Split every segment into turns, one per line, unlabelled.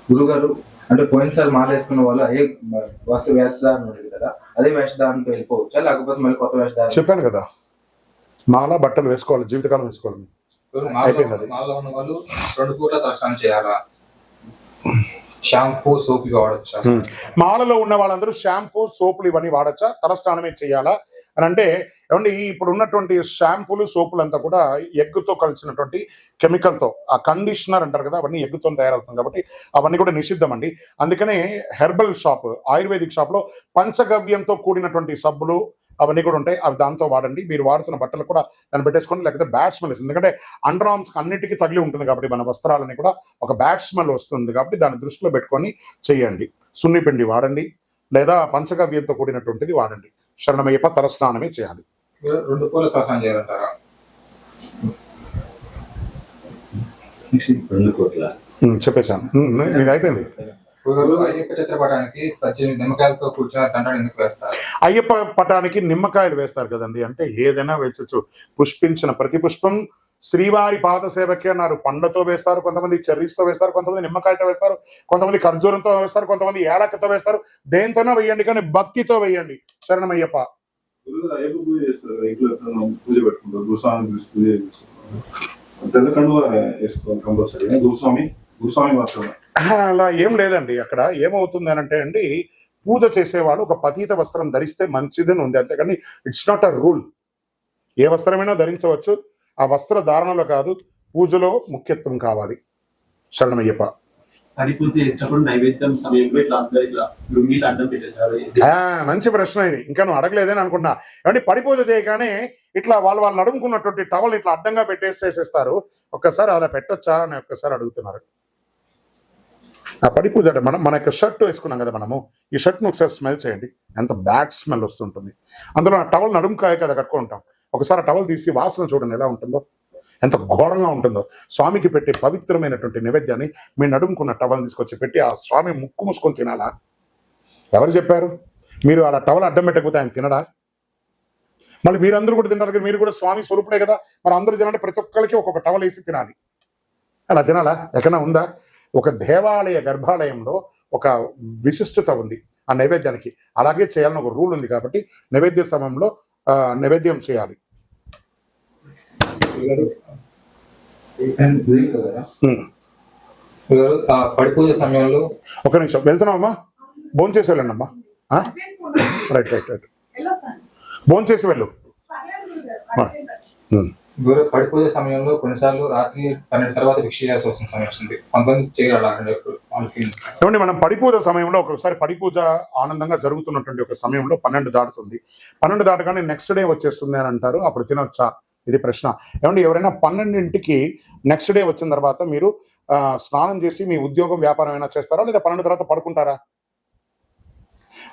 గురుగారు అంటే పోయినసారి మాల వేసుకున్న వాళ్ళు అదే వస్త్ర వేషధారణ ఉంది కదా, అదే వేషధారణతో వెళ్ళిపోవచ్చా, లేకపోతే మళ్ళీ కొత్త వేషధారణ?
చెప్పాను కదా, మాల బట్టలు వేసుకోవాలి, జీవితకాలం వేసుకోవాలి.
మాలలో ఉన్న వాళ్ళు 2 పూట్ల దర్శనం చేయాలా? షాంపూ సోప్ వాడచ్చా?
మాలలో ఉన్న వాళ్ళందరూ షాంపూ సోపులు ఇవన్నీ వాడచ్చా, తలస్నానమే చేయాలా అని అంటే, ఏమండి ఇప్పుడు ఉన్నటువంటి షాంపూలు సోపులు అంతా కూడా ఎగ్గుతో కలిసినటువంటి కెమికల్తో, ఆ కండిషనర్ అంటారు కదా, అవన్నీ ఎగ్గుతో తయారవుతుంది కాబట్టి అవన్నీ కూడా నిషిద్ధం అండి. అందుకనే హెర్బల్ షాప్, ఆయుర్వేదిక్ షాప్లో పంచగవ్యంతో కూడినటువంటి సబ్బులు అవన్నీ కూడా ఉంటాయి, అవి దాంతో వాడండి. మీరు వాడుతున్న బట్టలు కూడా దాన్ని పెట్టేసుకోండి, లేకపోతే బ్యాడ్ స్మెల్ వస్తుంది. ఎందుకంటే అండర్ ఆర్మ్స్ అన్నిటికీ తగిలి ఉంటుంది కాబట్టి మన వస్త్రాలని కూడా ఒక బ్యాడ్ స్మెల్ వస్తుంది కాబట్టి దాన్ని దృష్టిలో పెట్టుకొని చేయండి. సున్నిపిండి వాడండి, లేదా పంచగవ్యంతో కూడినటువంటిది వాడండి. శరణమయ్యప్ప, తలస్నానమే చేయాలి.
2 పూల స్నానం చేయాలంటారా? 2 కోట్ల
చెప్పేశాను, ఇది అయిపోయింది.
అయ్యప్ప చిత్రపటానికి 18 నిమ్మకాయలతో కూర్చున్న దండను ఎందుకు వేస్తారు?
అయ్యప్ప పటానికి నిమ్మకాయలు వేస్తారు కదండి, అంటే ఏదైనా వేసచ్చు. పుష్పించిన ప్రతి పుష్పం శ్రీవారి పాద సేవకే అన్నారు. పండ్లతో వేస్తారు, కొంతమంది చెర్రీస్తో వేస్తారు, కొంతమంది నిమ్మకాయతో వేస్తారు, కొంతమంది ఖర్జూరంతో వేస్తారు, కొంతమంది ఏలకతో వేస్తారు. దేంతోనో వేయండి, కానీ భక్తితో వేయండి. శరణమయ్యప్ప. అలా ఏం లేదండి. అక్కడ ఏమవుతుంది అని అంటే అండి, పూజ చేసేవాళ్ళు ఒక పతీత వస్త్రం ధరిస్తే మంచిదని ఉంది, అంతేకాని ఇట్స్ నాట్ అ రూల్. ఏ వస్త్రమైనా ధరించవచ్చు, ఆ వస్త్ర ధారణలో కాదు, పూజలో ముఖ్యత్వం కావాలి. శరణమయ్యప్ప. మంచి ప్రశ్న ఇది, ఇంకా నువ్వు అడగలేదని అనుకున్నా. ఏమంటే పడిపూజ చేయగానే ఇట్లా వాళ్ళు నడుముకున్నటువంటి టవల్ ఇట్లా అడ్డంగా పెట్టేసేసేస్తారు. ఒక్కసారి అలా పెట్టొచ్చా అని ఒక్కసారి అడుగుతున్నారు. ఆ పడిపూజ అంటే మన యొక్క షర్ట్ వేసుకున్నాం కదా మనము, ఈ షర్ట్ను ఒకసారి స్మెల్ చేయండి, ఎంత బ్యాడ్ స్మెల్ వస్తుంటుంది. అందులో ఆ టవల్ నడుముకాయ కదా కట్టుకుంటాం, ఒకసారి ఆ టవల్ తీసి వాసన చూడండి ఎలా ఉంటుందో, ఎంత ఘోరంగా ఉంటుందో. స్వామికి పెట్టే పవిత్రమైనటువంటి నైవేద్యాన్ని మీ నడుముకున్న టవల్ తీసుకొచ్చి పెట్టి ఆ స్వామి ముక్కు మూసుకొని తినాలా? ఎవరు చెప్పారు? మీరు అలా టవల్ అడ్డం పెట్టకపోతే ఆయన తినడా? మళ్ళీ మీరందరూ కూడా తింటారు కదా, మీరు కూడా స్వామి స్వరూపుడే కదా, మరి అందరూ తినాలంటే ప్రతి ఒక్కరికి ఒక్కొక్క టవల్ వేసి తినాలి. అలా తినాలా? ఎక్కడన్నా ఉందా? ఒక దేవాలయ గర్భాలయంలో ఒక విశిష్టత ఉంది ఆ నైవేద్యానికి, అలాగే చేయాలని ఒక రూల్ ఉంది కాబట్టి నైవేద్య సమయంలో నైవేద్యం చేయాలి.
పడిపూజ సమయంలో
ఒక నిమిషం వెళ్తున్నామమ్మా, భోంచేసి వెళ్ళండి అమ్మా. రైట్ రైట్ రైట్, భోంచేసి వెళ్ళు.
పడిపూజ సమయంలో కొన్నిసార్లు రాత్రి 12 తర్వాత భిక్ష చేయాల్సి వస్తుంది సమయం వస్తుంది, కొంతమంది చేయగలరు.
ఏమండి మనం పడిపూజ సమయంలో ఒకసారి పడిపూజ ఆనందంగా జరుగుతున్నటువంటి ఒక సమయంలో 12 దాటుతుంది, 12 దాటగానే నెక్స్ట్ డే వచ్చేస్తుంది అని అంటారు, అప్పుడు తినొచ్చా? ఇది ప్రశ్న. ఏమండి ఎవరైనా 12ంటికి నెక్స్ట్ డే వచ్చిన తర్వాత మీరు స్నానం చేసి మీ ఉద్యోగం వ్యాపారం ఏమైనా చేస్తారా, లేదా 12 తర్వాత పడుకుంటారా?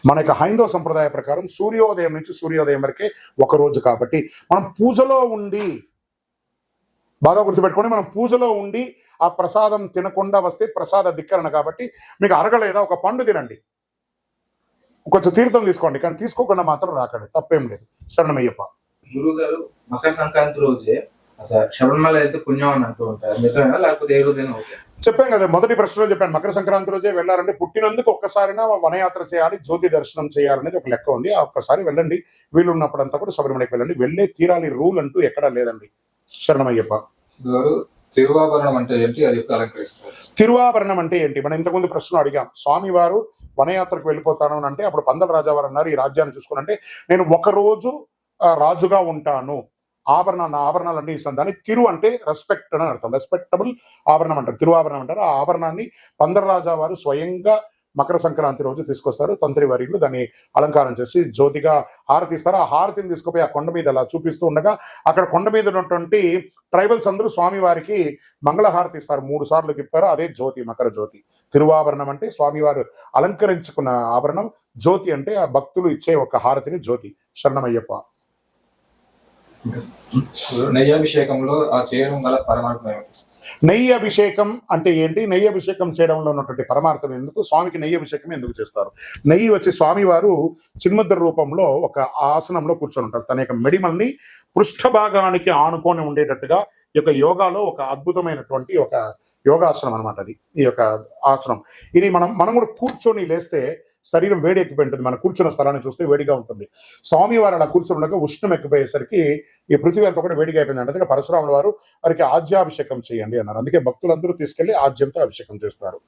మన యొక్క హైందవ సంప్రదాయ ప్రకారం సూర్యోదయం నుంచి సూర్యోదయం వరకే ఒక రోజు కాబట్టి మనం పూజలో ఉండి, బాగా గుర్తుపెట్టుకోండి, మనం పూజలో ఉండి ఆ ప్రసాదం తినకుండా వస్తే ప్రసాద ధిక్కరణ కాబట్టి మీకు అరగలేదా ఒక పండు తినండి, కొంచెం తీర్థం తీసుకోండి, కానీ తీసుకోకుండా మాత్రం రాకండి, తప్పేం లేదు. శరణమయ్యప్ప.
గురువు గారు మకర సంక్రాంతి రోజే అసలు శబరిమల అయితే పుణ్యం అని అంటూ ఉంటారు, నిజమేనా లేకపోతే ఏ రోజైనా ఓకే?
చెప్పాను కదా, మొదటి ప్రశ్నలో చెప్పాను, మకర సంక్రాంతి రోజే వెళ్ళాలంటే పుట్టినందుకు ఒక్కసారినా వనయాత్ర చేయాలి, జ్యోతి దర్శనం చేయాలనేది ఒక లెక్క ఉంది. ఒక్కసారి వెళ్ళండి, వీలున్నప్పుడంతా కూడా శబరిమలకి వెళ్ళండి, వెళ్ళే తీరాలి, రూల్ అంటూ ఎక్కడా లేదండి. శరణమయ్యప్ప.
తిరువాభరణం అంటే ఏంటి, అది ఎప్పుడు అలంకరిస్తారు?
తిరువాభరణం అంటే ఏంటి? మనం ఇంతకుముందు ప్రశ్న అడిగాం. స్వామివారు వనయాత్రకు వెళ్ళిపోతాను అని అంటే అప్పుడు పందల రాజావారు అన్నారు, ఈ రాజ్యాన్ని చూసుకుని నేను ఒకరోజు రాజుగా ఉంటాను, నా ఆభరణాలన్నీ ఇస్తాను. దాన్ని తిరు అంటే రెస్పెక్ట్ అని అర్థం, రెస్పెక్టబుల్ ఆభరణం అంటారు, తిరువాభరణం అంటారు. ఆ ఆభరణాన్ని పందల రాజా వారు స్వయంగా మకర సంక్రాంతి రోజు తీసుకొస్తారు. తంత్రి వర్యులు దాన్ని అలంకారం చేసి జ్యోతిగా హారతి ఇస్తారు. ఆ హారతిని తీసుకుపోయి ఆ కొండ మీద అలా చూపిస్తూ ఉండగా అక్కడ కొండ మీద ఉన్నటువంటి ట్రైబల్స్ అందరూ స్వామివారికి మంగళహారతి ఇస్తారు, 3 సార్లు తిప్పుతారు. అదే జ్యోతి, మకర జ్యోతి. తిరువాభరణం అంటే స్వామివారు అలంకరించుకున్న ఆభరణం, జ్యోతి అంటే ఆ భక్తులు ఇచ్చే ఒక హారతిని జ్యోతి. శరణమయ్యప్ప.
నెయ్యాభిషేకంలో ఆ చేయడం గల పరమాత్మ ఏమిటి?
నెయ్యి అభిషేకం అంటే ఏంటి? నెయ్యి అభిషేకం చేయడంలో ఉన్నటువంటి పరమార్థం ఎందుకు? స్వామికి నెయ్యి అభిషేకం ఎందుకు చేస్తారు? నెయ్యి వచ్చి స్వామివారు చిన్ముద్ర రూపంలో ఒక ఆసనంలో కూర్చొని ఉంటారు. తన యొక్క మెడిమల్ని పృష్ఠ భాగానికి ఆనుకొని ఉండేటట్టుగా ఈ యొక్క యోగాలో ఒక అద్భుతమైనటువంటి ఒక యోగాసనం అనమాట. అది ఈ యొక్క ఆసనం. ఇది మనం కూడా కూర్చొని లేస్తే శరీరం వేడి ఎక్కిపోయి ఉంటుంది. మనం కూర్చున్న స్థలాన్ని చూస్తే వేడిగా ఉంటుంది. స్వామివారు అలా కూర్చొని ఉండగా ఉష్ణం ఎక్కిపోయేసరికి ఈ పృథివీ అంతా కూడా వేడిగా అయిపోయింది. అందుకే పరశురాముల వారు వారికి ఆజ్యాభిషేకం చేయండి అన్నారు. అందుకే భక్తులందరూ తీసుకెళ్లి ఆజ్యంతో అభిషేకం చేస్తారు.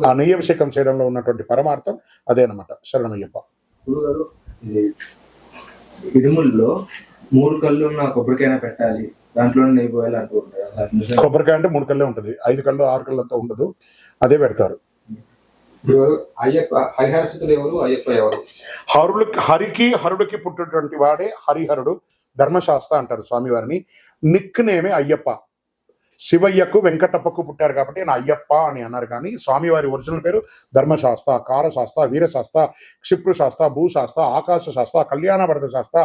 ఆ నెయ్యి అభిషేకం చేయడంలో ఉన్నటువంటి పరమార్థం అదేనమాట. శరణమయ్యప్ప.
గురుగారు, ఇది ఇడుముల్లో 3 కళ్ళు ఉన్న కొబ్బరికైనా పెట్టాలి, దాంట్లో నెయ్యి పోయాలి అంటూ ఉంటారు. అది నిజమేనా?
కొబ్బరికాయ అంటే 3 కళ్ళే ఉంటుంది. 5 కళ్ళు 6 కళ్ళు అంతా ఉండదు. అదే పెడతారు.
గురుగారు, అయ్యప్ప హరిహరసుతులు ఎవరు, అయ్యప్ప ఎవరు?
హరుడికి పుట్టినటువంటి వాడే హరిహరుడు. ధర్మశాస్త్ర అంటారు స్వామివారిని. నిక్ నేమే అయ్యప్ప. శివయ్యకు వెంకటప్పకు పుట్టారు కాబట్టి ఆయన అయ్యప్ప అని అన్నారు. కానీ స్వామివారి ఒరిజినల్ పేరు ధర్మశాస్త్ర, కారశాస్త్ర, వీరశాస్త్ర, క్షిప్రుశాస్త్ర, భూశాస్త్ర, ఆకాశ శాస్త్ర, కళ్యాణభరత శాస్త్ర,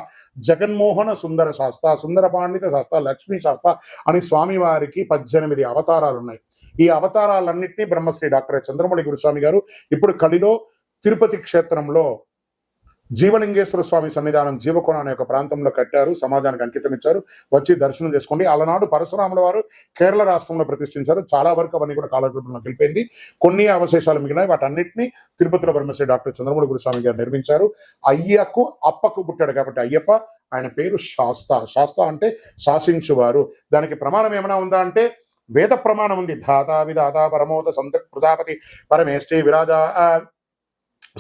జగన్మోహన సుందర శాస్త్ర, సుందర పాండిత శాస్త్ర, లక్ష్మీ శాస్త్ర అని స్వామివారికి 18 అవతారాలు ఉన్నాయి. ఈ అవతారాలన్నింటినీ బ్రహ్మశ్రీ డాక్టర్ చంద్రమౌళి గురుస్వామి గారు ఇప్పుడు కలిలో తిరుపతి క్షేత్రంలో జీవలింగేశ్వర స్వామి సన్నిధానం జీవకోణ అనే ఒక ప్రాంతంలో కట్టారు. సమాజానికి అంకితం ఇచ్చారు. వచ్చి దర్శనం చేసుకోండి. అలనాడు పరశురాముల వారు కేరళ రాష్ట్రంలో ప్రతిష్ఠించారు. చాలా వరకు అవన్నీ కూడా కాలకృతంలో వెళ్ళిపోయింది. కొన్ని అవశేషాలు మిగిలినాయి. వాటన్నిటిని తిరుపతిలో బ్రహ్మశ్రీ డాక్టర్ చంద్రమౌళి గురుస్వామి గారు నిర్మించారు. అయ్యకు అప్పకు పుట్టాడు కాబట్టి అయ్యప్ప. ఆయన పేరు శాస్త. శాస్త అంటే శాసించువారు. దానికి ప్రమాణం ఏమైనా ఉందా అంటే వేద ప్రమాణం ఉంది. ధాత విధాత పరమోత సంతక్ ప్రజాపతి పరమేష్ఠి విరాజా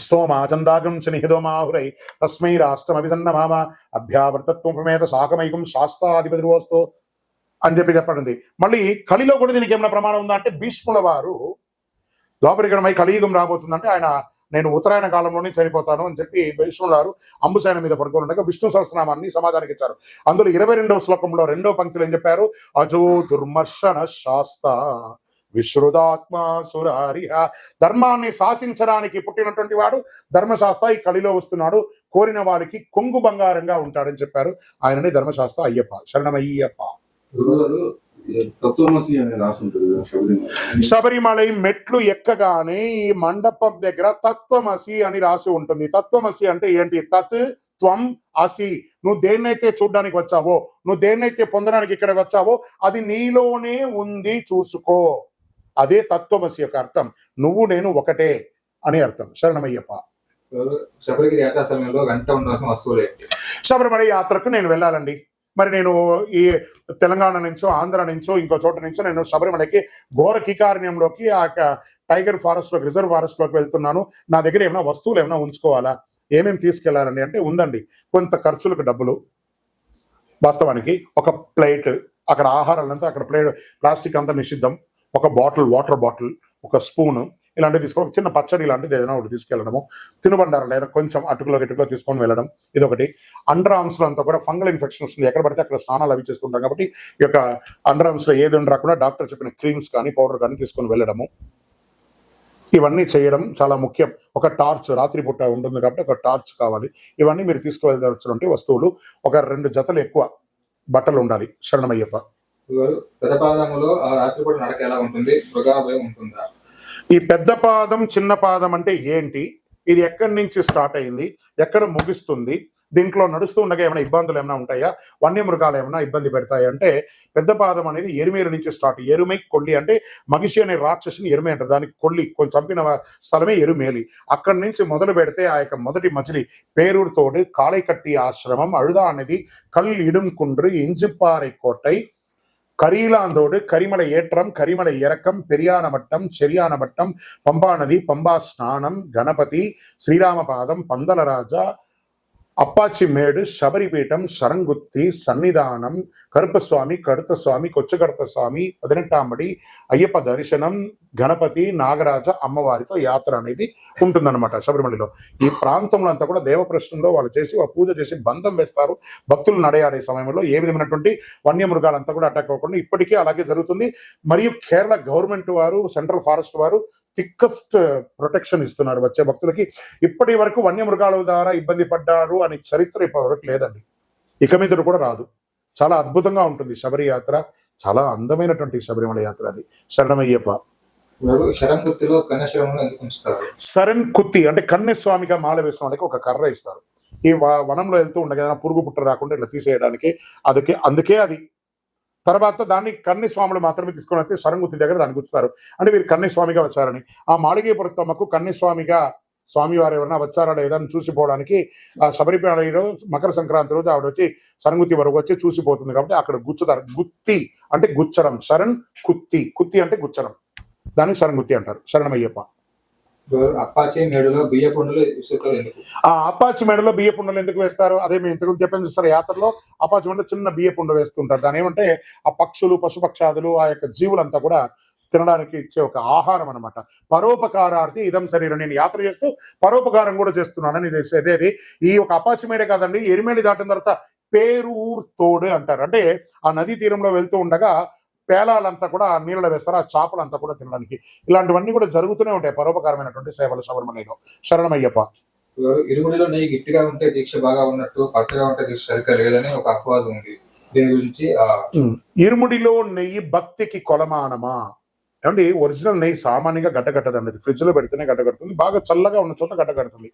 స్తోమ చందాగం చ నిహిదోమాహురై తస్మై రాష్ట్రమభిసన్నమామ అభ్యావర్తత్వమేత శాకమైకం శాస్త్రాధిపతిరోస్తు అని చెప్పండి. మళ్ళీ కలిలో కూడా దీనికి ఏమైనా ప్రమాణం ఉందా అంటే భీష్ముల వారు ద్వాపరికరమై కలియుగం రాబోతుందంటే ఆయన నేను ఉత్తరాయణ కాలంలోనే చనిపోతాను అని చెప్పి భీష్ముల వారు అంబుశాయన మీద పడుకొని ఉండగా విష్ణు సహస్రనామాన్ని సమాజానికి ఇచ్చారు. అందులో 22వ శ్లోకంలో 2వ పంక్తిలో ఏం చెప్పారు? అజో దుర్మర్శన శాస్త విశ్రుదాత్మ సురారిహ. ధర్మాన్ని శాసించడానికి పుట్టినటువంటి వాడు ధర్మశాస్త్ర. ఈ కలిలో వస్తున్నాడు. కోరిన వారికి కొంగు బంగారంగా ఉంటాడని చెప్పారు. ఆయనని ధర్మశాస్త్ర అయ్యప్ప. శరణమయ్యప్ప.
గురుగారు, తత్వమసి అని రాసి ఉంటుంది కదా
శబరిమలై మెట్లు ఎక్కగానే ఈ మండపం దగ్గర తత్వమసి అని రాసి ఉంటుంది. తత్వమసి అంటే ఏంటి? తత్ త్వం అసి. నువ్వు దేన్నైతే చూడడానికి వచ్చావో, నువ్వు దేన్నైతే పొందడానికి ఇక్కడ వచ్చావో అది నీలోనే ఉంది, చూసుకో. అదే తత్వమసి యొక్క అర్థం. నువ్వు నేను ఒకటే అని అర్థం. శరణమయ్యప్ప.
శబరిగిరి యాత్రా సమయంలో వెంట ఉండాల్సిన వస్తువులు ఏంటి?
శబరిమల యాత్రకు నేను వెళ్ళాలండి. మరి నేను ఈ తెలంగాణ నుంచో ఆంధ్ర నుంచో ఇంకో చోట నుంచో నేను శబరిమలకి ఘోర కీకారణ్యంలోకి ఆ టైగర్ ఫారెస్ట్ లోకి రిజర్వ్ ఫారెస్ట్ లోకి వెళ్తున్నాను. నా దగ్గర ఏమైనా వస్తువులు ఏమైనా ఉంచుకోవాలా? ఏమేమి తీసుకెళ్లాలండి అంటే ఉందండి. కొంత ఖర్చులకు డబ్బులు, వాస్తవానికి ఒక ప్లేట్, అక్కడ ఆహారాలంతా అక్కడ ప్లేట్ ప్లాస్టిక్ అంతా నిషిద్ధం. ఒక బాటిల్, వాటర్ బాటిల్, ఒక స్పూను ఇలాంటివి తీసుకోవాలి. చిన్న పచ్చడి ఇలాంటిది ఏదైనా ఒకటి తీసుకెళ్ళడము. తినుబండారం లేదా కొంచెం అటుకులో తీసుకొని వెళ్ళడం ఇదొకటి. అండర్ ఆర్మ్స్ లో అంతా కూడా ఫంగల్ ఇన్ఫెక్షన్ వస్తుంది. ఎక్కడ పడితే అక్కడ స్నానాలు అవి చేస్తుంటాం కాబట్టి ఈ యొక్క అండర్ ఆర్మ్స్ లో ఏది రాకుండా డాక్టర్ చెప్పిన క్రీమ్స్ కానీ పౌడర్ కానీ తీసుకొని వెళ్ళడము. ఇవన్నీ చేయడం చాలా ముఖ్యం. ఒక టార్చ్, రాత్రి పూట ఉంటుంది కాబట్టి ఒక టార్చ్ కావాలి. ఇవన్నీ మీరు తీసుకువెళ్ళాల్సినటువంటి వస్తువులు. ఒక 2 జతలు ఎక్కువ బట్టలు ఉండాలి. శరణమయ్యప్ప.
పెద్ద పాదములో ఆ రాత్రిపూట నడక ఎలా ఉంటుంది? మృగాభయం ఉంటుందా?
ఈ పెద్ద పాదం చిన్న పాదం అంటే ఏంటి? ఇది ఎక్కడి నుంచి స్టార్ట్ అయింది, ఎక్కడ ముగిస్తుంది, దీంట్లో నడుస్తూ ఉండగా ఏమైనా ఇబ్బందులు ఏమైనా ఉంటాయా, వన్యమృగాలు ఏమైనా ఇబ్బంది పెడతాయి అంటే పెద్ద పాదం అనేది ఎరుమేలు నుంచి స్టార్ట్. ఎరుమై కొల్లి అంటే మగిషి అనే రాక్షసుని ఎరుమే అంటారు. దానికి కొల్లి కొంచెం చంపిన స్థలమే ఎరుమేలి. అక్కడి నుంచి మొదలు పెడితే ఆ యొక్క మొదటి మజిలీ పేరూరుతోడు, కాళైకట్టి ఆశ్రమం, అழுதா అనేది, కల్ ఇడుంకుండ్రు, ఇంజిపాறை కోட்டை, கரியிலாந்தோடு, கரிமலை ஏற்றம், கரிமலை இறக்கம், பெரியான மட்டம், செரியான மட்டம், பம்பா நதி, பம்பா ஸ்நானம், கணபதி, ஸ்ரீராமபாதம், பந்தலராஜா, అప్పాచి మేడు, శబరిపీఠం, శరంగుత్తి, సన్నిధానం, కరుపస్వామి, కడుత స్వామి, కొచ్చగడత స్వామి, 18 అయ్యప్ప దర్శనం, గణపతి, నాగరాజ అమ్మవారితో యాత్ర అనేది ఉంటుందన్నమాట శబరిమలలో. ఈ ప్రాంతంలో అంతా కూడా దేవప్రశ్నంలో వాళ్ళు చేసి పూజ చేసి బంధం వేస్తారు. భక్తులు నడయాడే సమయంలో ఏ విధమైనటువంటి వన్యమృగాలంతా కూడా అటాక్ అవ్వకుండా ఇప్పటికీ అలాగే జరుగుతుంది. మరియు కేరళ గవర్నమెంట్ వారు, సెంట్రల్ ఫారెస్ట్ వారు థిక్కెస్ట్ ప్రొటెక్షన్ ఇస్తున్నారు వచ్చే భక్తులకి. ఇప్పటి వరకు వన్యమృగాల ద్వారా ఇబ్బంది పడ్డారు అని చరిత్ర ఇప్పటి వరకు లేదండి. ఇక మీద కూడా రాదు. చాలా అద్భుతంగా ఉంటుంది శబరి యాత్ర. చాలా అందమైనటువంటి శబరిమల యాత్ర అది. శరణమయ్యప్ప.
శరం గుర్తిలో కన్యాశరంలో ఎందుకు ఉంచుతారు?
శరణ్ కుత్తి అంటే కన్యస్వామిగా మాల వేసిన వాళ్ళకి ఒక కర్ర ఇస్తారు. ఈ వనంలో వెళ్తూ ఉండగా ఏదైనా పురుగు పుట్ట రాకుండా ఇట్లా తీసేయడానికి అందుకే అది. తర్వాత దాన్ని కన్యస్వాములు మాత్రమే తీసుకొని వస్తే శరంగుత్తి దగ్గర దాన్ని గుచ్చుతారు. అంటే వీరు కన్యస్వామిగా వచ్చారని. ఆ మాళిగేపురత్తమ్మకు కన్యస్వామిగా స్వామివారు ఎవరైనా వచ్చారా లేదా అని చూసిపోవడానికి ఆ శబరిమలలో మకర సంక్రాంతి రోజు ఆవిడ వచ్చి శరంగుత్తి వరకు వచ్చి చూసిపోతుంది. కాబట్టి అక్కడ గుచ్చుతారు. గుత్తి అంటే గుచ్చడం. శరణ్ కుత్తి. కుత్తి అంటే గుచ్చడం. దాన్ని శరంగుత్తి అంటారు. శరణమయ్యప్ప.
అప్పాచి మేడలో బియ్య పుండులు విసురుతారు ఎందుకు?
ఆ అప్పాచి మెడలో బియ్య పుండలు ఎందుకు వేస్తారు? అదే మేము ఇంతకు చెప్పాను చూస్తారు. యాత్రలో అప్పాచి మెడలో చిన్న బియ్య పుండ వేస్తుంటారు. దాని ఏమంటే ఆ పక్షులు పశుపక్షాదులు ఆ యొక్క జీవులంతా కూడా తినడానికి ఇచ్చే ఒక ఆహారం అనమాట. పరోపకారార్థి ఇదం శరీరం. నేను యాత్ర చేస్తూ పరోపకారం కూడా చేస్తున్నానని ఇదేది. ఈ ఒక అపాచి మేడే కాదండి, ఎరిమేడి దాటిన తర్వాత పేరూర్ తోడు అంటారు. అంటే ఆ నదీ తీరంలో వెళ్తూ ఉండగా పేలాలంతా కూడా ఆ నీళ్ళలో వేస్తారు. ఆ చేపలంతా కూడా తినడానికి. ఇలాంటివన్నీ కూడా జరుగుతూనే ఉంటాయి. పరోపకారమైనటువంటి సేవలు శబరిమలలో. శరణమయ్యప్ప.
ఇరుముడిలో నెయ్యి గట్టిగా ఉంటే దీక్ష బాగా ఉన్నట్టు, పచ్చగా ఉంటే దీక్ష సరిగ్గా లేదని ఒక అపవాదం ఉంది. దీని గురించి
ఇరుముడిలో నెయ్యి భక్తికి కొలమానమా? ఏమండి, ఒరిజినల్ నెయ్యి సామాన్యంగా గడ్డగట్టదండి. ఫ్రిడ్జ్ లో పెడితేనే గడ్డగడుతుంది. బాగా చల్లగా ఉన్న చోట గడ్డగడుతుంది.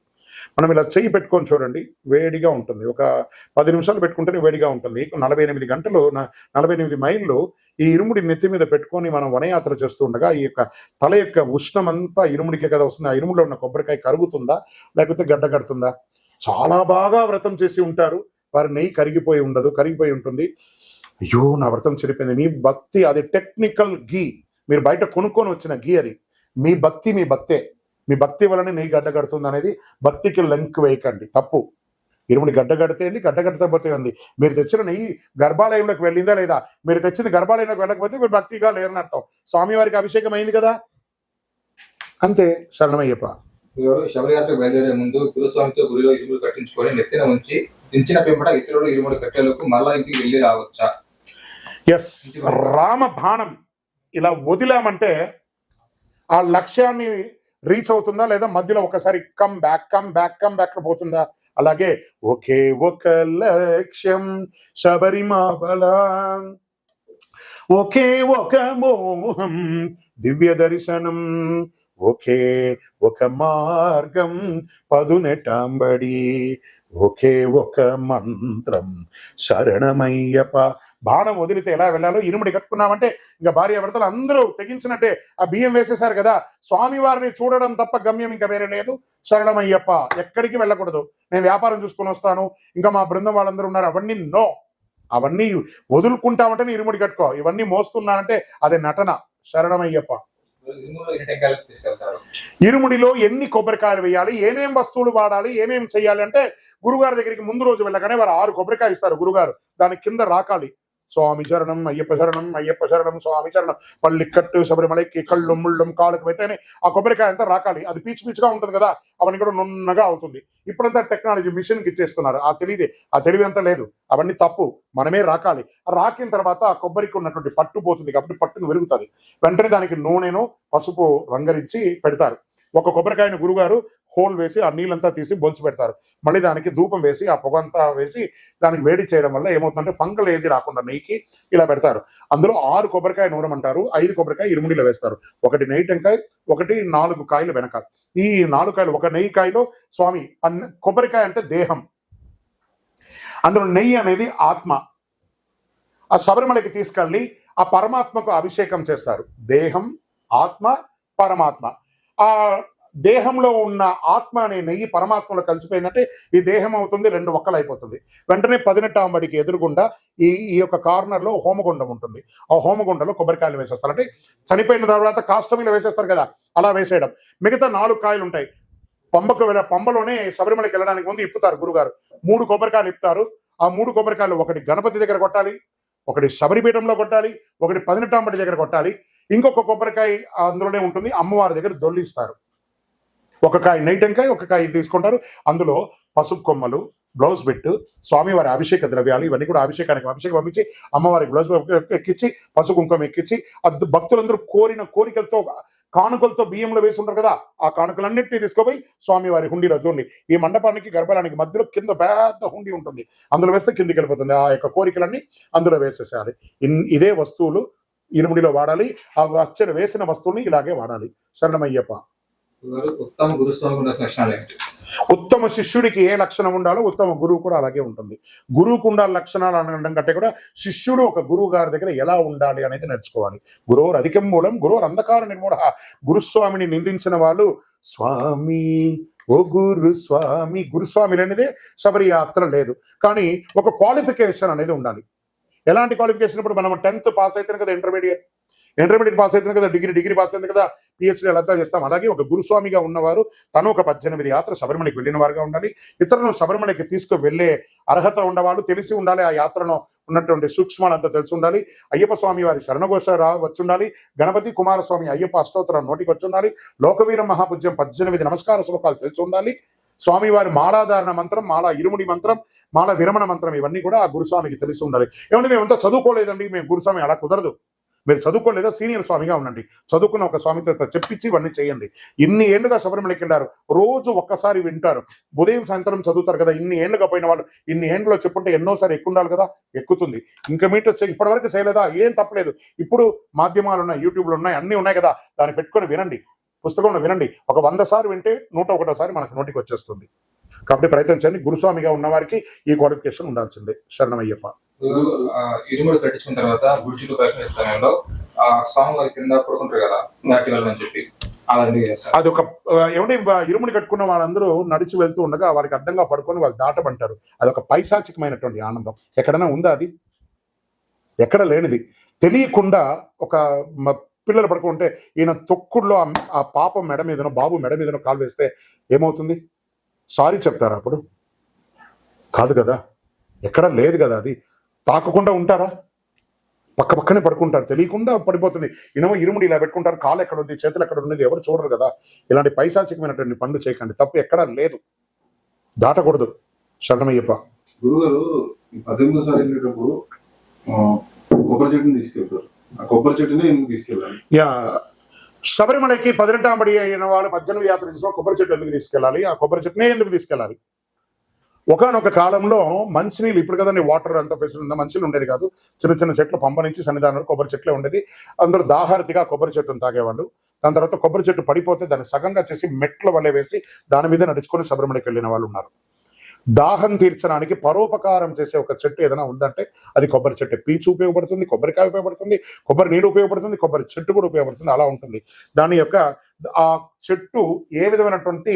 మనం ఇలా చెయ్యి పెట్టుకొని చూడండి, వేడిగా ఉంటుంది. ఒక 10 నిమిషాలు పెట్టుకుంటేనే వేడిగా ఉంటుంది. 48 గంటలు 48 మైళ్ళు ఈ ఇరుముడి నెత్తి మీద పెట్టుకొని మనం వనయాత్ర చేస్తూ ఉండగా ఈ యొక్క తల యొక్క ఉష్ణం అంతా ఇరుముడికే కదా వస్తుంది. ఆ ఇరుముడిలో ఉన్న కొబ్బరికాయ కరుగుతుందా లేకపోతే గడ్డగడుతుందా? చాలా బాగా వ్రతం చేసి ఉంటారు వారి నెయ్యి కరిగిపోయి ఉండదు, కరిగిపోయి ఉంటుంది. అయ్యో నా వ్రతం చెడిపోయింది. మీ భక్తి అది టెక్నికల్ గీ. మీరు బయట కొనుక్కొని వచ్చిన గీ అది. మీ భక్తి మీ భక్తే. మీ భక్తి వలన నెయ్యి గడ్డగడుతుంది అనేది భక్తికి లింక్ వేయకండి, తప్పు. ఇరుముడి గడ్డగడితేంది, గడ్డగట్టకపోతే ఉంది. మీరు తెచ్చిన నెయ్యి గర్భాలయంలోకి వెళ్ళిందా లేదా? మీరు తెచ్చింది గర్భాలయంలోకి వెళ్ళకపోతే మీరు భక్తిగా లేరని అర్థం. స్వామివారికి అభిషేకం అయింది కదా, అంతే. శరణమయ్యప్ప.
శబరియాత్రకు బయలుదేరే ముందు గురుస్వామితో గుడిలో ఇరుముడు కట్టించుకొని నెత్తిన ఉంచి దించిన పెంపట ఇతరులు ఇరుముడు కట్టేలకు మరలా ఇంటికి వెళ్ళి రావచ్చా?
ఎస్. రామ బాణం ఇలా వదిలామంటే ఆ లక్ష్యాన్ని రీచ్ అవుతుందా లేదా మధ్యలో ఒకసారి కమ్ బ్యాక్ పోతుందా? అలాగే ఒకే ఒక లక్ష్యం శబరిమల, ఒకే ఒక మోహం దివ్య దర్శనం, ఒకే ఒక మార్గం పదునెటాంబడి, ఒకే ఒక మంత్రం శరణమయ్యప్ప. బాణం వదిలితే ఎలా వెళ్ళాలో ఇరుముడి కట్టుకున్నామంటే ఇంకా భార్య భర్తలు అందరూ తెగించినట్టే. ఆ బియ్యం వేసేశారు కదా, స్వామివారిని చూడడం తప్ప గమ్యం ఇంకా వేరే లేదు. శరణమయ్యప్ప. ఎక్కడికి వెళ్ళకూడదు. నేను వ్యాపారం చూసుకొని వస్తాను, ఇంకా మా బృందం వాళ్ళందరూ ఉన్నారు, అవన్నీ నో. అవన్నీ వదులుకుంటామంటే ఇరుముడి కట్టుకో. ఇవన్నీ మోస్తున్నానంటే అది నటన. శరణమయ్యప్ప. ఇరుముడిలో ఎన్ని కొబ్బరికాయలు వేయాలి, ఏమేం వస్తువులు వాడాలి, ఏమేం చేయాలి అంటే గురుగారి దగ్గరికి ముందు రోజు వెళ్ళగానే వారు 6 కొబ్బరికాయ ఇస్తారు గురుగారు. దాని కింద రాకాలి స్వామి శరణం అయ్యప్ప శరణం, అయ్యప్ప శరణం స్వామి శరణం. పళ్ళిక్కట్టు శబరిమలకి కళ్ళు ముళ్ళం కాళ్ళకు పెడితేనే ఆ కొబ్బరికాయ అంతా రాకాలి. అది పీచుగా ఉంటుంది కదా, అవన్నీ కూడా నున్నగా అవుతుంది. ఇప్పుడంతా టెక్నాలజీ మిషన్కి ఇచ్చేస్తున్నారు. ఆ తెలివి అంతా లేదు. అవన్నీ తప్పు. మనమే రాకాలి. రాకిన తర్వాత ఆ కొబ్బరికి ఉన్నటువంటి పట్టు పోతుంది కాబట్టి పట్టును విరుగుతుంది. వెంటనే దానికి నూనెను పసుపు రంగరించి పెడతారు. ఒక కొబ్బరికాయను గురుగారు హోల్ వేసి ఆ నీళ్ళంతా తీసి బొల్చి పెడతారు. మళ్ళీ దానికి ధూపం వేసి ఆ పొగంతా వేసి దానికి వేడి చేయడం వల్ల ఏమవుతుందంటే ఫంగల్ ఏది రాకుండా నెయ్యికి ఇలా పెడతారు. అందులో 6 కొబ్బరికాయ నూనెమంటారు, 5 కొబ్బరికాయ ఇరుముడిలో వేస్తారు. 1 నెయ్యి టెంకాయ, 1 4 కాయలు వెనక. ఈ 4 కాయలు, 1 నెయ్యి కాయలో స్వామి. కొబ్బరికాయ అంటే దేహం, అందులో నెయ్యి అనేది ఆత్మ. ఆ శబరిమలకి తీసుకెళ్ళి ఆ పరమాత్మకు అభిషేకం చేస్తారు. దేహం, ఆత్మ, పరమాత్మ. ఆ దేహంలో ఉన్న ఆత్మ అనే నెయ్యి పరమాత్మలో కలిసిపోయిందంటే ఈ దేహం అవుతుంది 2 ఒక్కలు అయిపోతుంది. వెంటనే 18వ ఎదురుగుండా ఈ యొక్క కార్నర్లో హోమగుండం ఉంటుంది. ఆ హోమగుండంలో కొబ్బరికాయలు వేసేస్తారు. అంటే చనిపోయిన తర్వాత కాష్టమిలో వేసేస్తారు కదా, అలా వేసేయడం. మిగతా 4 కాయలు ఉంటాయి. పంబలోనే శబరిమలకి వెళ్ళడానికి ముందు ఇప్పుతారు గురుగారు. 3 కొబ్బరికాయలు ఇప్పుతారు. ఆ 3 కొబ్బరికాయలు 1 గణపతి దగ్గర కొట్టాలి, 1 శబరిపీఠంలో కొట్టాలి, 1 18వ దగ్గర కొట్టాలి. ఇంకొక కొబ్బరికాయ అందులోనే ఉంటుంది, అమ్మవారి దగ్గర దొల్లిస్తారు. 1 కాయ నెయ్యి టెంకాయ, 1 కాయ తీసుకుంటారు. అందులో పసుపు కొమ్మలు, బ్లౌజ్ పెట్టు, స్వామివారి అభిషేక ద్రవ్యాలు ఇవన్నీ కూడా అభిషేకం పంపించి అమ్మవారికి బ్లౌజ్ ఎక్కించి పసుపు కుంకుమ ఎక్కించి భక్తులందరూ కోరిన కోరికలతో కానుకలతో బియ్యంలో వేసి ఉంటారు కదా, ఆ కానుకలన్నింటినీ తీసుకుపోయి స్వామివారి హుండీలో చూడండి. ఈ మండపానికి గర్భాలయానికి మధ్యలో కింద పెద్ద హుండీ ఉంటుంది, అందులో వేస్తే కిందికి వెళ్ళిపోతుంది. ఆ యొక్క కోరికలన్నీ అందులో వేసేసేయాలి. ఇదే వస్తువులు ఇరుముడిలో వాడాలి. ఆ వేసిన వస్తువుని ఇలాగే వాడాలి. శరణమయ్యప్ప.
ఉత్తమ గురుస్వామికి ఉండాల్సిన లక్షణాలు ఏంటి?
ఉత్తమ శిష్యుడికి ఏ లక్షణం ఉండాలో ఉత్తమ గురువు కూడా అలాగే ఉంటుంది. గురువుకు ఉండాలి లక్షణాలు అనడం కంటే కూడా శిష్యుడు ఒక గురువు గారి దగ్గర ఎలా ఉండాలి అనేది నేర్చుకోవాలి. గురువురు అధికం మూలం గురువురు అంధకార నిర్మూఢ. గురుస్వామిని నిందించిన వాళ్ళు స్వామి ఓ గురుస్వామి, గురుస్వామి అనేదే శబరి యాత్ర లేదు. కానీ ఒక క్వాలిఫికేషన్ అనేది ఉండాలి. ఎలాంటి క్వాలిఫికేషన్? ఇప్పుడు మనం 10th పాస్ అవుతాం కదా, ఇంటర్మీడియట్ పాస్ అవుతుంది కదా, డిగ్రీ పాస్ అయింది కదా, పిహెచ్డీ అలా చేస్తాం. అలాగే ఒక గురుస్వామిగా ఉన్నవారు తను ఒక 18 యాత్ర శబరిమలకి వెళ్ళిన వారుగా ఉండాలి. ఇతరులను శబరిమలకి తీసుకు వెళ్లే అర్హత ఉండవాళ్ళు, తెలిసి ఉండాలి. ఆ యాత్రను ఉన్నటువంటి సూక్ష్మాలంతా తెలిసి ఉండాలి. అయ్యప్ప స్వామి వారి శరణఘోష వచ్చి ఉండాలి. గణపతి కుమారస్వామి అయ్యప్ప అష్టోత్తరం నోటికి వచ్చి ఉండాలి. లోకవీర మహాపూజ్యం 18 నమస్కార శ్లోకాలు తెలిసి ఉండాలి. స్వామివారి మాలాధారణ మంత్రం, మాల ఇరుముడి మంత్రం, మాల విరమణ మంత్రం ఇవన్నీ కూడా ఆ గురుస్వామికి తెలిసి ఉండాలి. ఏమంటే మేమంతా చదువుకోలేదండి, మేము గురుస్వామి అలా కుదరదు. మీరు చదువుకోలేదా, సీనియర్ స్వామిగా ఉండండి. చదువుకున్న ఒక స్వామితో చెప్పించి ఇవన్నీ చేయండి. ఇన్ని ఏళ్ళుగా శబరిమలకి వెళ్ళారు, రోజు ఒక్కసారి వింటారు, ఉదయం సాయంత్రం చదువుతారు కదా. ఇన్ని ఏళ్ళుగా పోయిన వాళ్ళు ఇన్ని ఏండ్లో చెప్పుంటే ఎన్నోసారి ఎక్కుండాలి కదా, ఎక్కుతుంది. ఇంకా మీటర్ ఇప్పటివరకు చేయలేదా, ఏం తప్పలేదు. ఇప్పుడు మాధ్యమాలు ఉన్నాయి, యూట్యూబ్లు ఉన్నాయి, అన్నీ ఉన్నాయి కదా, దాన్ని పెట్టుకొని వినండి, పుస్తకంలో వినండి. ఒక 100 సార్లు వింటే 101సారి మనకు నోటికి వచ్చేస్తుంది. కాబట్టి ప్రయత్నించండి. గురుస్వామిగా ఉన్న వారికి ఈ క్వాలిఫికేషన్ ఉండాల్సిందే. శరణమయ్యప్ప.
ఇరుముడు కట్టించిన తర్వాత గుడి చుట్టూ ప్రశ్న సమయంలో స్వామి వారి కింద పడుకుంటారు కదా, దాటి వెళ్ళని చెప్పి అలాంటి
అది ఒక ఏమంటే ఇరుముడి కట్టుకున్న వాళ్ళందరూ నడిచి వెళ్తూ ఉండగా వారికి అడ్డంగా పడుకొని వాళ్ళు దాటబంటారు. అది ఒక పైశాచికమైనటువంటి ఆనందం. ఎక్కడైనా ఉందా అది? ఎక్కడ లేనిది. తెలియకుండా ఒక పిల్లలు పడుకుంటే ఈయన తొక్కుడులో ఆ పాప మెడ మీదనో బాబు మెడ మీదనో కాలు వేస్తే ఏమవుతుంది? సారీ చెప్తారా అప్పుడు? కాదు కదా, ఎక్కడ లేదు కదా. అది తాకకుండా ఉంటారా? పక్కనే పడుకుంటారు, తెలియకుండా పడిపోతుంది. ఇనమో ఇరుముడి ఇలా పెట్టుకుంటారు, కాలు ఎక్కడ ఉంది, చేతులు ఎక్కడ ఉన్నది ఎవరు చూడరు కదా. ఇలాంటి పైశాచికమైనటువంటి పనులు చేయకండి. తప్పు ఎక్కడా లేదు, దాటకూడదు. శరణమయ్యప్ప.
గురుగారు 18సారి వెళ్ళేటప్పుడు కొబ్బరి చెట్టుని తీసుకెళ్తారు. ఆ కొబ్బరి చెట్టుని ఎందుకు తీసుకెళ్ళాలి?
శబరిమలకి 18వ పడి అయిన వాళ్ళు 18 యాత్ర చేసిన కొబ్బరి చెట్టు ఎందుకు తీసుకెళ్ళాలి? ఆ కొబ్బరి చెట్టునే ఎందుకు తీసుకెళ్ళాలి? ఒకనొక కాలంలో మంచినీళ్ళు, ఇప్పుడు కదండి వాటర్ అంత ఫెసిలిటీ ఉందా, మంచినీళ్ళు ఉండేది కాదు. చిన్న చెట్లు పంప నుంచి సన్నిధానంలో కొబ్బరి చెట్లే ఉండేది. అందరూ దాహారతిగా కొబ్బరి చెట్టును తాగేవాళ్ళు. దాని తర్వాత కొబ్బరి చెట్టు పడిపోతే దాన్ని సగంగా చేసి మెట్ల వల్లే వేసి దాని మీద నడుచుకొని శబరిమలకి వెళ్ళిన వాళ్ళు ఉన్నారు. దాహం తీర్చడానికి పరోపకారం చేసే ఒక చెట్టు ఏదైనా ఉందంటే అది కొబ్బరి చెట్టు. పీచు ఉపయోగపడుతుంది, కొబ్బరికాయ ఉపయోగపడుతుంది, కొబ్బరి నీళ్ళు ఉపయోగపడుతుంది, కొబ్బరి చెట్టు కూడా ఉపయోగపడుతుంది. అలా ఉంటుంది. దాని యొక్క ఆ చెట్టు ఏ విధమైనటువంటి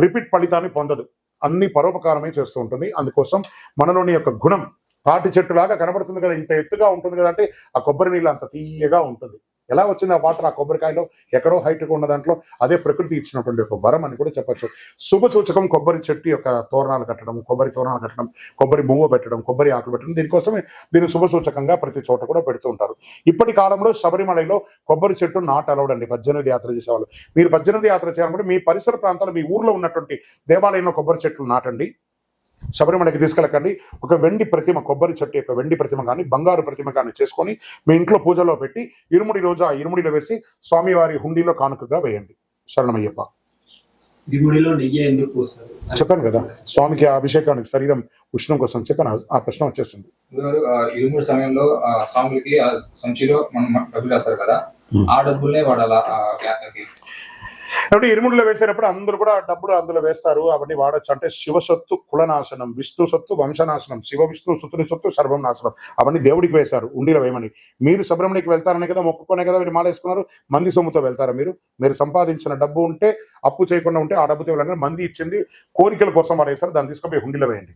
రిపీట్ ఫలితాన్ని పొందదు. అన్ని పరోపకారమే చేస్తూ ఉంటుంది. అందుకోసం మనలోని యొక్క గుణం తాటి చెట్టులాగా కనబడుతుంది కదా, ఇంత ఎత్తుగా ఉంటుంది కదా, అంటే ఆ కొబ్బరి నీళ్ళు అంత తీయగా ఉంటుంది. ఎలా వచ్చింది ఆ వాటర్ ఆ కొబ్బరికాయలో? ఎక్కడో హైట్గా ఉన్న దాంట్లో అదే ప్రకృతి ఇచ్చినటువంటి ఒక వరం అని కూడా చెప్పచ్చు. శుభ సూచకం కొబ్బరి చెట్టు యొక్క తోరణాలు కట్టడం, కొబ్బరి తోరణాలు కట్టడం, కొబ్బరి మువ్వ పెట్టడం, కొబ్బరి ఆకులు పెట్టడం. దీనికోసమే దీన్ని శుభ సూచకంగా ప్రతి చోట కూడా పెడుతూ ఉంటారు. ఇప్పటి కాలంలో శబరిమలలో కొబ్బరి చెట్టు నాట్ అలౌడ్ అండి. 18 యాత్ర చేసేవాళ్ళు. మీరు 18 యాత్ర చేయాలనుకుంటే మీ పరిసర ప్రాంతాల్లో మీ ఊర్లో ఉన్నటువంటి దేవాలయంలో కొబ్బరి చెట్లు నాటండి. శబరిమలకి తీసుకెళ్ళకండి. ఒక వెండి ప్రతిమ, కొబ్బరి చెట్టు యొక్క వెండి ప్రతిమ కానీ బంగారు ప్రతిమ కానీ చేసుకొని మీ ఇంట్లో పూజలో పెట్టి ఇరుముడి రోజు ఆ ఇరుముడిలో వేసి స్వామివారి హుండీలో కానుకగా వేయండి. శరణమయ్యప్ప.
ఇరుముడిలో నెయ్యి ఎందుకు పోస్తారు?
చెప్పాను కదా, స్వామికి అభిషేకానికి శరీరం ఉష్ణం కోసం చెప్పాను. ఆ ప్రశ్న వచ్చేస్తుంది.
ఇరుముడి సమయంలో స్వాములకి సంచిలో మనం డబ్బులు వేస్తారు కదా, ఆ డబ్బులనే వాడాలా యాత్రకి?
కాబట్టి ఇరుముడిలో వేసేటప్పుడు అందరూ కూడా డబ్బులు అందులో వేస్తారు. అవన్నీ వాడచ్చు. అంటే శివసొత్తు కులనాశనం, విష్ణు సొత్తు వంశనాశనం, శివ విష్ణు సుతుని సొత్తు సర్వం నాశనం. అవన్నీ దేవుడికి వేశారు ఉండిలో వేయమని. మీరు శబరిమలకి వెళ్తారనే కదా, మొక్కుకునే కదా మీరు మాల వేసుకున్నారు. మంది సొమ్ముతో వెళ్తారా? మీరు సంపాదించిన డబ్బు ఉంటే, అప్పు చేయకుండా ఉంటే ఆ డబ్బుతో వెళ్ళండి. మంది ఇచ్చింది కోరికల కోసం వాడు వేస్తారు, దాన్ని తీసుకుపోయి హుండీలో వేయండి.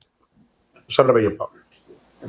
శరణమయ్యప్ప.